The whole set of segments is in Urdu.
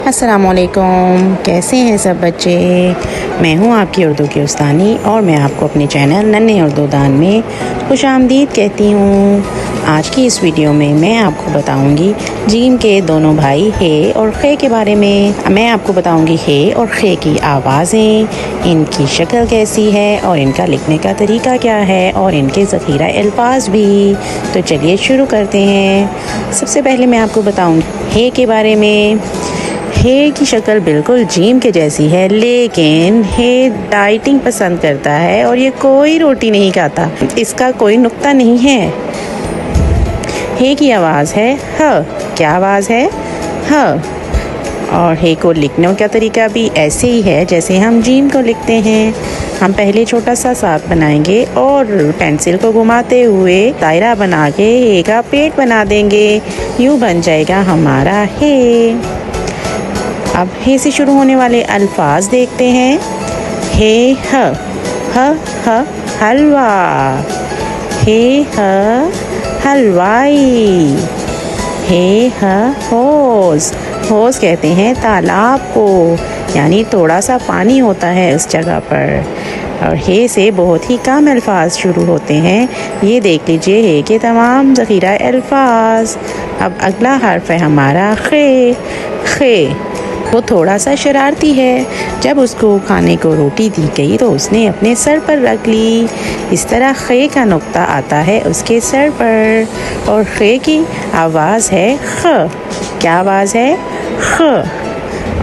السلام علیکم، کیسے ہیں سب بچے؟ میں ہوں آپ کی اردو کی استانی اور میں آپ کو اپنے چینل ننھے اردو دان میں خوش آمدید کہتی ہوں۔ آج کی اس ویڈیو میں میں آپ کو بتاؤں گی جیم کے دونوں بھائی ہے اور خے کے بارے میں۔ میں آپ کو بتاؤں گی ہے اور خے کی آوازیں، ان کی شکل کیسی ہے اور ان کا لکھنے کا طریقہ کیا ہے اور ان کے ذخیرہ الفاظ بھی۔ تو چلیے شروع کرتے ہیں۔ سب سے پہلے میں آپ کو بتاؤں گی ہے کے بارے میں۔ ہے کی شکل بالکل جیم کے جیسی ہے، لیکن ہے ڈائٹنگ پسند کرتا ہے اور یہ کوئی روٹی نہیں کھاتا، اس کا کوئی نقطہ نہیں ہے۔ ہے کی آواز ہے ہ۔ کیا آواز ہے؟ ہ۔ اور ہے کو لکھنے کا طریقہ بھی ایسے ہی ہے جیسے ہم جیم کو لکھتے ہیں۔ ہم پہلے چھوٹا سا ساتھ بنائیں گے اور پینسل کو گھماتے ہوئے دائرہ بنا کے ہے کا پیٹ بنا دیں گے، یوں بن جائے گا ہمارا ہے۔ اب ہے سے شروع ہونے والے الفاظ دیکھتے ہیں۔ ہے ہ، ہ ہ حلوہ، ہے ہ حلوائی، ہے ہ حوض، حوض کہتے ہیں تالاب کو، یعنی تھوڑا سا پانی ہوتا ہے اس جگہ پر۔ اور ہے سے بہت ہی کم الفاظ شروع ہوتے ہیں۔ یہ دیکھ لیجئے ہے کے تمام ذخیرہ الفاظ۔ اب اگلا حرف ہے ہمارا خے۔ خے وہ تھوڑا سا شرارتی ہے، جب اس کو کھانے کو روٹی دی گئی تو اس نے اپنے سر پر رکھ لی، اس طرح خے کا نقطہ آتا ہے اس کے سر پر۔ اور خے کی آواز ہے خ۔ کیا آواز ہے؟ خ۔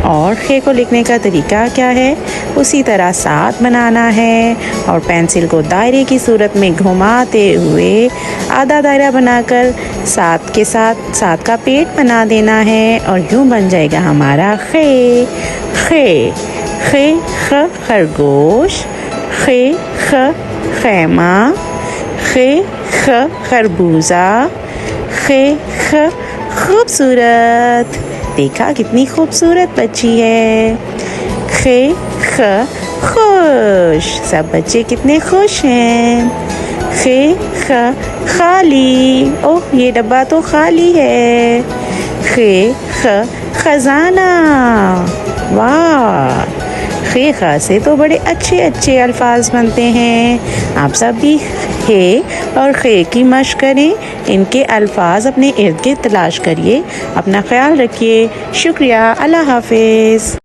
اور خے کو لکھنے کا طریقہ کیا ہے؟ اسی طرح ساتھ بنانا ہے اور پینسل کو دائرے کی صورت میں گھماتے ہوئے آدھا دائرہ بنا کر ساتھ کے ساتھ ساتھ کا پیٹ بنا دینا ہے اور یوں بن جائے گا ہمارا خے۔ خے خے خ خرگوش، خے خ خیمہ، خے خ خربوزہ، خے خ خوبصورت۔ دیکھا کتنی خوبصورت بچی ہے۔ خے خ خوش، سب بچے کتنے خوش ہیں۔ خے خ خالی، اوہ یہ ڈبہ تو خالی ہے۔ خے خ خزانہ، واہ۔ خے خ سے تو بڑے اچھے الفاظ بنتے ہیں۔ آپ سب بھی ہے اور خے کی مشق کریں، ان کے الفاظ اپنے ارد گرد تلاش کریے۔ اپنا خیال رکھیے۔ شکریہ، اللہ حافظ۔